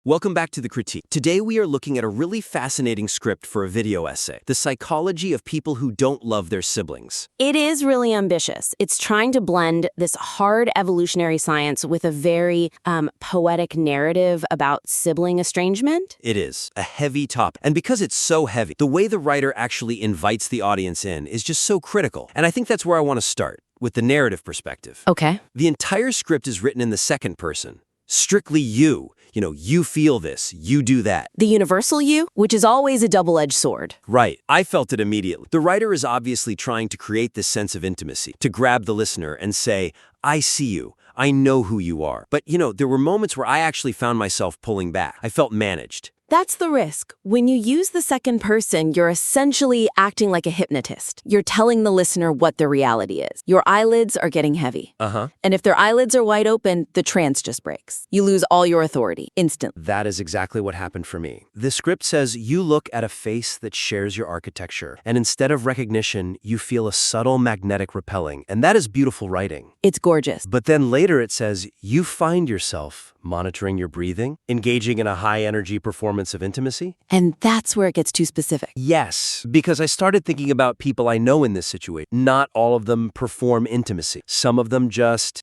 Welcome back to The Critique. Today we are looking at a really fascinating script for a video essay, the psychology of people who don't love their siblings. It is really ambitious. It's trying to blend this hard evolutionary science with a very poetic narrative about sibling estrangement. It is a heavy topic, and because it's so heavy, the way the writer actually invites the audience in is just so critical. And I think that's where I want to start, with the narrative perspective. Okay. The entire script is written in the second person. Strictly you. You feel this, you do that. The universal you, which is always a double-edged sword. Right. I felt it immediately. The writer is obviously trying to create this sense of intimacy, to grab the listener and say, I see you. I know who you are. But, there were moments where I actually found myself pulling back. I felt managed. That's the risk. When you use the second person, you're essentially acting like a hypnotist. You're telling the listener what the reality is. Your eyelids are getting heavy. And if their eyelids are wide open, the trance just breaks. You lose all your authority instantly. That is exactly what happened for me. The script says you look at a face that shares your architecture, and instead of recognition, you feel a subtle magnetic repelling, and that is beautiful writing. It's gorgeous. But then later it says you find yourself monitoring your breathing, engaging in a high-energy performance of intimacy. And that's where it gets too specific. Yes, because I started thinking about people I know in this situation. Not all of them perform intimacy. Some of them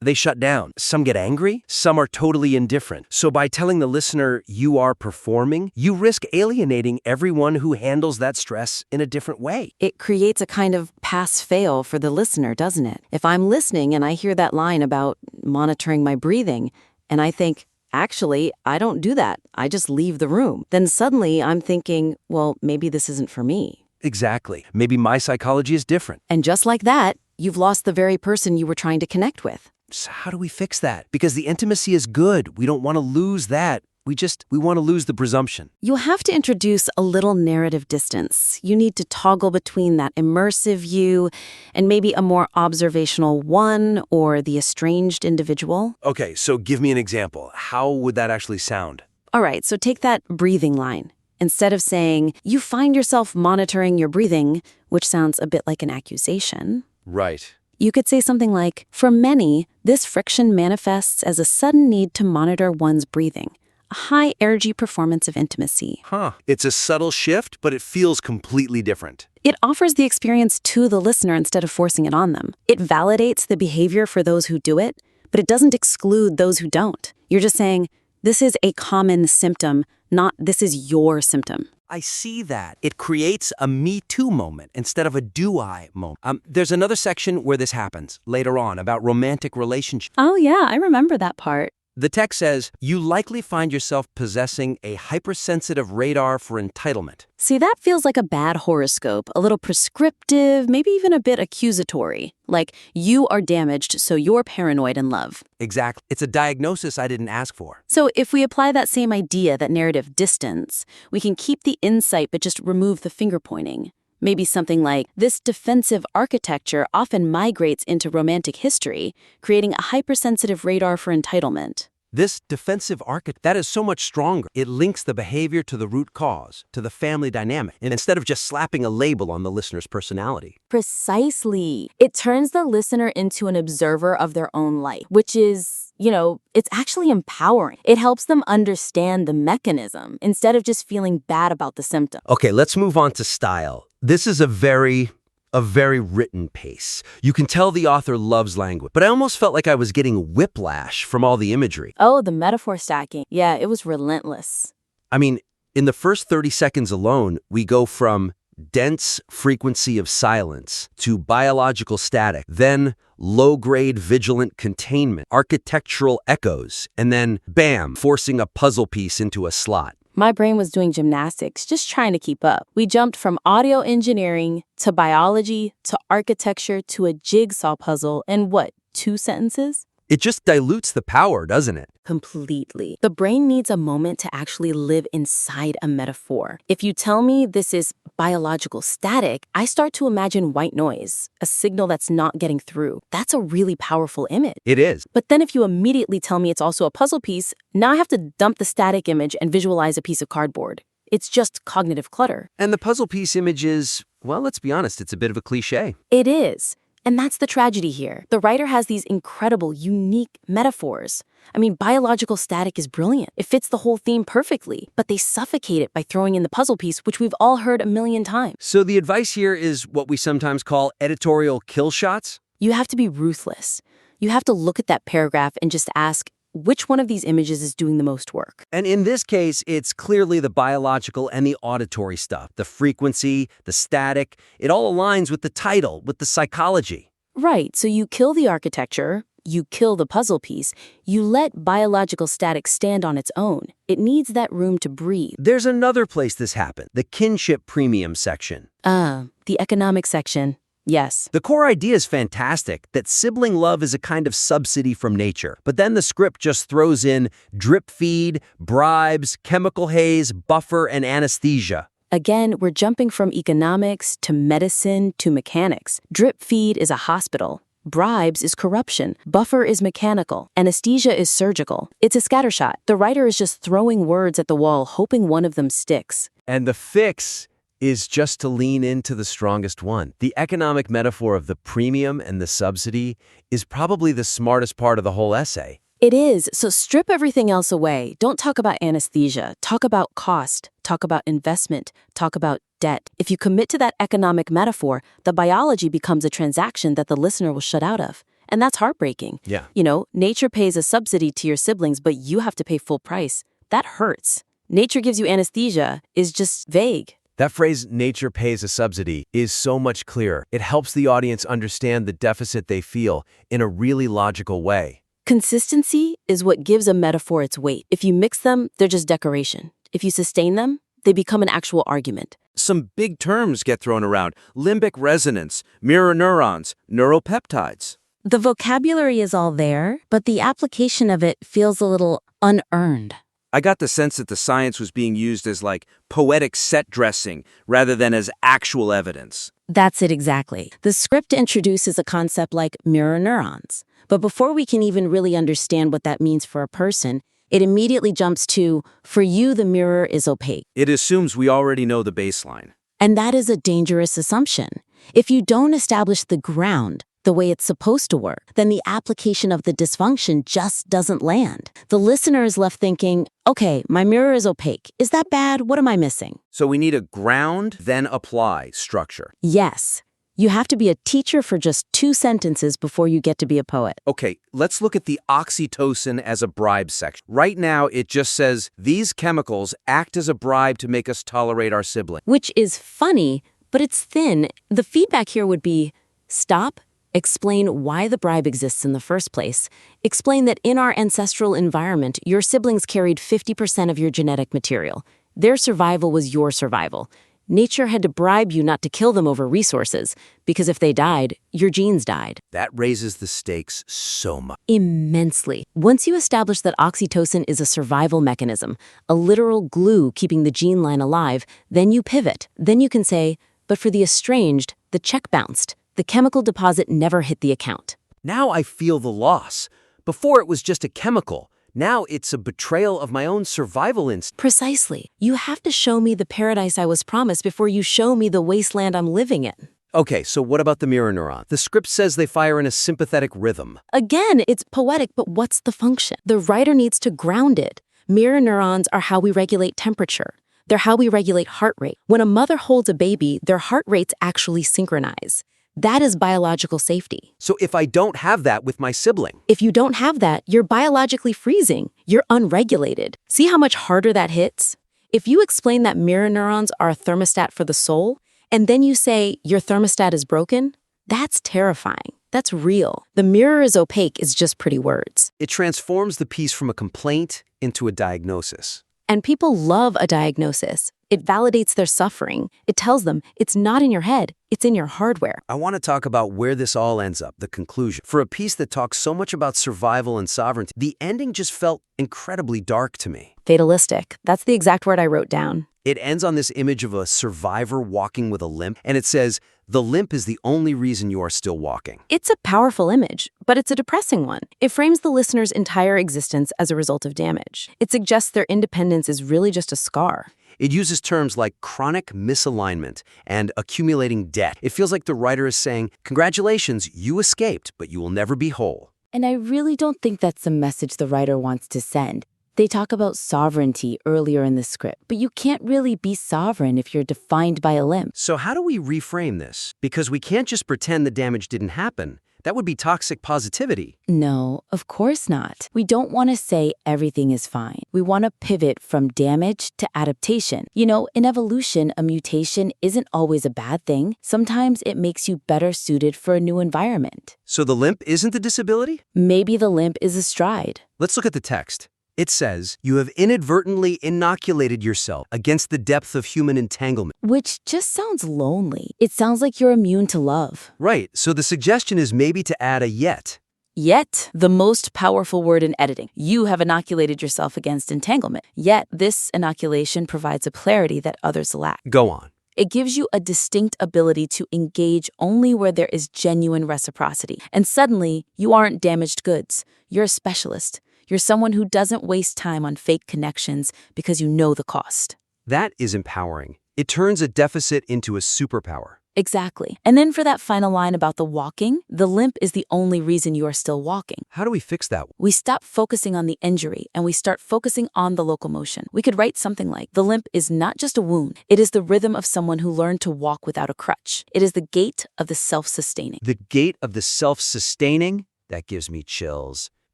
they shut down. Some get angry. Some are totally indifferent. So by telling the listener you are performing, you risk alienating everyone who handles that stress in a different way. It creates a kind of pass-fail for the listener, doesn't it? If I'm listening and I hear that line about monitoring my breathing, and I think, actually, I don't do that. I just leave the room. Then suddenly I'm thinking, well, maybe this isn't for me. Exactly. Maybe my psychology is different. And just like that, you've lost the very person you were trying to connect with. So how do we fix that? Because the intimacy is good. We don't want to lose that. We want to lose the presumption. You'll have to introduce a little narrative distance. You need to toggle between that immersive you and maybe a more observational one or the estranged individual. Okay, so give me an example. How would that actually sound? All right, so take that breathing line. Instead of saying, you find yourself monitoring your breathing, which sounds a bit like an accusation. Right. You could say something like, for many, this friction manifests as a sudden need to monitor one's breathing. A high-energy performance of intimacy. It's a subtle shift, but it feels completely different. It offers the experience to the listener instead of forcing it on them. It validates the behavior for those who do it, but it doesn't exclude those who don't. You're just saying, this is a common symptom, not this is your symptom. I see that. It creates a me too moment instead of a do I moment. There's another section where this happens later on about romantic relationships. Oh yeah, I remember that part. The text says, you likely find yourself possessing a hypersensitive radar for entitlement. See, that feels like a bad horoscope, a little prescriptive, maybe even a bit accusatory. Like, you are damaged, so you're paranoid in love. Exactly. It's a diagnosis I didn't ask for. So if we apply that same idea, that narrative distance, we can keep the insight but just remove the finger pointing. Maybe something like, this defensive architecture often migrates into romantic history, creating a hypersensitive radar for entitlement. This defensive architecture, that is so much stronger. It links the behavior to the root cause, to the family dynamic, and instead of just slapping a label on the listener's personality. Precisely. It turns the listener into an observer of their own life, which is, it's actually empowering. It helps them understand the mechanism instead of just feeling bad about the symptom. Okay, let's move on to style. This is a very written pace. You can tell the author loves language, but I almost felt like I was getting whiplash from all the imagery. Oh, the metaphor stacking. Yeah, it was relentless. I mean, in the first 30 seconds alone, we go from dense frequency of silence to biological static, then low-grade vigilant containment, architectural echoes, and then, bam, forcing a puzzle piece into a slot. My brain was doing gymnastics, just trying to keep up. We jumped from audio engineering to biology to architecture to a jigsaw puzzle in 2 sentences? It just dilutes the power, doesn't it? Completely. The brain needs a moment to actually live inside a metaphor. If you tell me this is biological static, I start to imagine white noise, a signal that's not getting through. That's a really powerful image. It is. But then if you immediately tell me it's also a puzzle piece, now I have to dump the static image and visualize a piece of cardboard. It's just cognitive clutter. And the puzzle piece image is, well, let's be honest, it's a bit of a cliché. It is. And that's the tragedy here. The writer has these incredible, unique metaphors. I mean, biological static is brilliant. It fits the whole theme perfectly, but they suffocate it by throwing in the puzzle piece, which we've all heard a million times. So the advice here is what we sometimes call editorial kill shots? You have to be ruthless. You have to look at that paragraph and just ask, which one of these images is doing the most work? And in this case, it's clearly the biological and the auditory stuff, the frequency, the static. It all aligns with the title, with the psychology. Right, so you kill the architecture, you kill the puzzle piece, you let biological static stand on its own. It needs that room to breathe. There's another place this happened, the kinship premium section. The economic section. Yes. The core idea is fantastic, that sibling love is a kind of subsidy from nature. But then the script just throws in drip feed, bribes, chemical haze, buffer, and anesthesia. Again, we're jumping from economics to medicine to mechanics. Drip feed is a hospital. Bribes is corruption. Buffer is mechanical. Anesthesia is surgical. It's a scattershot. The writer is just throwing words at the wall, hoping one of them sticks. And the fix is just to lean into the strongest one. The economic metaphor of the premium and the subsidy is probably the smartest part of the whole essay. It is, so strip everything else away. Don't talk about anesthesia. Talk about cost. Talk about investment. Talk about debt. If you commit to that economic metaphor, the biology becomes a transaction that the listener will shut out of. And that's heartbreaking. Yeah. You know, nature pays a subsidy to your siblings, but you have to pay full price. That hurts. Nature gives you anesthesia is just vague. That phrase, nature pays a subsidy, is so much clearer. It helps the audience understand the deficit they feel in a really logical way. Consistency is what gives a metaphor its weight. If you mix them, they're just decoration. If you sustain them, they become an actual argument. Some big terms get thrown around: limbic resonance, mirror neurons, neuropeptides. The vocabulary is all there, but the application of it feels a little unearned. I got the sense that the science was being used as like poetic set dressing rather than as actual evidence. That's it exactly. The script introduces a concept like mirror neurons. But before we can even really understand what that means for a person, it immediately jumps to, for you, the mirror is opaque. It assumes we already know the baseline. And that is a dangerous assumption. If you don't establish the ground, the way it's supposed to work, then the application of the dysfunction just doesn't land. The listener is left thinking, okay, my mirror is opaque. Is that bad? What am I missing? So we need a ground, then apply structure. Yes. You have to be a teacher for just 2 sentences before you get to be a poet. Okay, let's look at the oxytocin as a bribe section. Right now, it just says, these chemicals act as a bribe to make us tolerate our sibling. Which is funny, but it's thin. The feedback here would be, stop. Explain why the bribe exists in the first place. Explain that in our ancestral environment, your siblings carried 50% of your genetic material. Their survival was your survival. Nature had to bribe you not to kill them over resources, because if they died, your genes died. That raises the stakes so much. Immensely. Once you establish that oxytocin is a survival mechanism, a literal glue keeping the gene line alive, then you pivot. Then you can say, but for the estranged, the check bounced. The chemical deposit never hit the account. Now I feel the loss. Before it was just a chemical. Now it's a betrayal of my own survival instinct. Precisely. You have to show me the paradise I was promised before you show me the wasteland I'm living in. Okay, so what about the mirror neuron? The script says they fire in a sympathetic rhythm. Again, it's poetic, but what's the function? The writer needs to ground it. Mirror neurons are how we regulate temperature. They're how we regulate heart rate. When a mother holds a baby, their heart rates actually synchronize. That is biological safety. So if I don't have that with my sibling? If you don't have that, you're biologically freezing. You're unregulated. See how much harder that hits? If you explain that mirror neurons are a thermostat for the soul, and then you say your thermostat is broken, that's terrifying. That's real. The mirror is opaque is just pretty words. It transforms the piece from a complaint into a diagnosis. And people love a diagnosis. It validates their suffering. It tells them it's not in your head, it's in your hardware. I want to talk about where this all ends up, the conclusion. For a piece that talks so much about survival and sovereignty, the ending just felt incredibly dark to me. Fatalistic. That's the exact word I wrote down. It ends on this image of a survivor walking with a limp, and it says, "The limp is the only reason you are still walking." It's a powerful image, but it's a depressing one. It frames the listener's entire existence as a result of damage. It suggests their independence is really just a scar. It uses terms like chronic misalignment and accumulating debt. It feels like the writer is saying, congratulations, you escaped, but you will never be whole. And I really don't think that's the message the writer wants to send. They talk about sovereignty earlier in the script, but you can't really be sovereign if you're defined by a limp. So how do we reframe this? Because we can't just pretend the damage didn't happen. That would be toxic positivity. No, of course not. We don't want to say everything is fine. We want to pivot from damage to adaptation. You know, in evolution, a mutation isn't always a bad thing. Sometimes it makes you better suited for a new environment. So the limp isn't a disability? Maybe the limp is a stride. Let's look at the text. It says, you have inadvertently inoculated yourself against the depth of human entanglement. Which just sounds lonely. It sounds like you're immune to love. Right, so the suggestion is maybe to add a yet. Yet, the most powerful word in editing. You have inoculated yourself against entanglement. Yet, this inoculation provides a clarity that others lack. Go on. It gives you a distinct ability to engage only where there is genuine reciprocity. And suddenly, you aren't damaged goods. You're a specialist. You're someone who doesn't waste time on fake connections because you know the cost. That is empowering. It turns a deficit into a superpower. Exactly. And then for that final line about the walking, the limp is the only reason you are still walking. How do we fix that? We stop focusing on the injury and we start focusing on the locomotion. We could write something like, the limp is not just a wound. It is the rhythm of someone who learned to walk without a crutch. It is the gait of the self-sustaining. The gait of the self-sustaining? That gives me chills.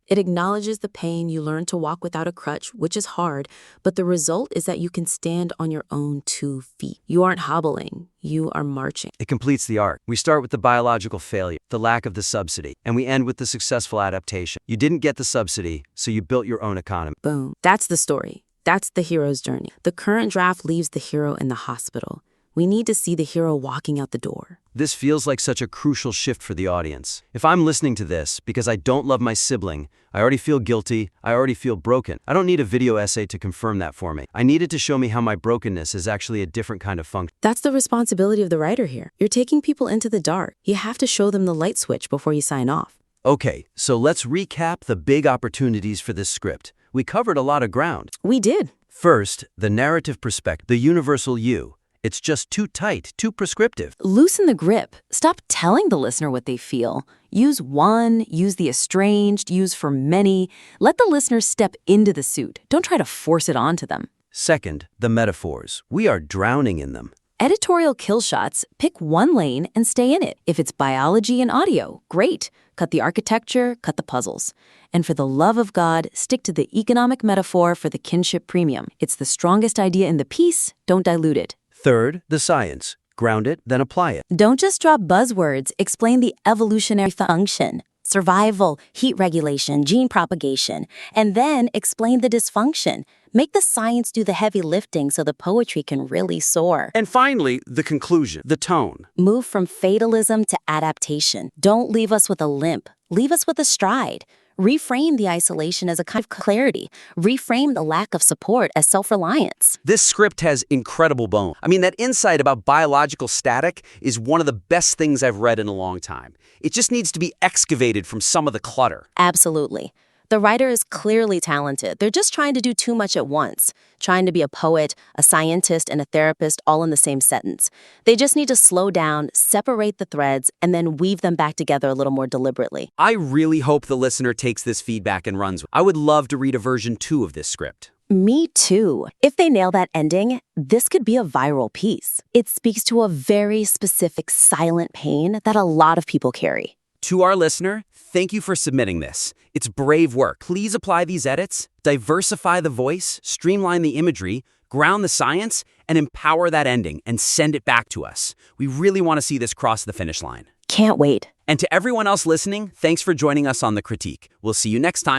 It acknowledges the pain you learn to walk without a crutch, which is hard, but the result is that you can stand on your own 2 feet. You aren't hobbling, you are marching. It completes the arc. We start with the biological failure, the lack of the subsidy, and we end with the successful adaptation. You didn't get the subsidy, so you built your own economy. Boom. That's the story. That's the hero's journey. The current draft leaves the hero in the hospital. We need to see the hero walking out the door. This feels like such a crucial shift for the audience. If I'm listening to this because I don't love my sibling, I already feel guilty, I already feel broken. I don't need a video essay to confirm that for me. I need it to show me how my brokenness is actually a different kind of function. That's the responsibility of the writer here. You're taking people into the dark. You have to show them the light switch before you sign off. Okay, so let's recap the big opportunities for this script. We covered a lot of ground. We did. First, the narrative perspective, the universal you. It's just too tight, too prescriptive. Loosen the grip. Stop telling the listener what they feel. Use one, use the estranged, use for many. Let the listener step into the suit. Don't try to force it onto them. Second, the metaphors. We are drowning in them. Editorial kill shots, pick one lane and stay in it. If it's biology and audio, great. Cut the architecture, cut the puzzles. And for the love of God, stick to the economic metaphor for the kinship premium. It's the strongest idea in the piece, don't dilute it. Third, the science. Ground it, then apply it. Don't just drop buzzwords, explain the evolutionary function. Survival, heat regulation, gene propagation, and then explain the dysfunction. Make the science do the heavy lifting so the poetry can really soar. And finally, the conclusion, the tone. Move from fatalism to adaptation. Don't leave us with a limp. Leave us with a stride. Reframe the isolation as a kind of clarity. Reframe the lack of support as self-reliance. This script has incredible bone. I mean, that insight about biological static is one of the best things I've read in a long time. It just needs to be excavated from some of the clutter. Absolutely. The writer is clearly talented. They're just trying to do too much at once, trying to be a poet, a scientist, and a therapist all in the same sentence. They just need to slow down, separate the threads, and then weave them back together a little more deliberately. I really hope the listener takes this feedback and runs with it. I would love to read a version 2 of this script. Me too. If they nail that ending, this could be a viral piece. It speaks to a very specific silent pain that a lot of people carry. To our listener, thank you for submitting this. It's brave work. Please apply these edits, diversify the voice, streamline the imagery, ground the science, and empower that ending and send it back to us. We really want to see this cross the finish line. Can't wait. And to everyone else listening, thanks for joining us on The Critique. We'll see you next time.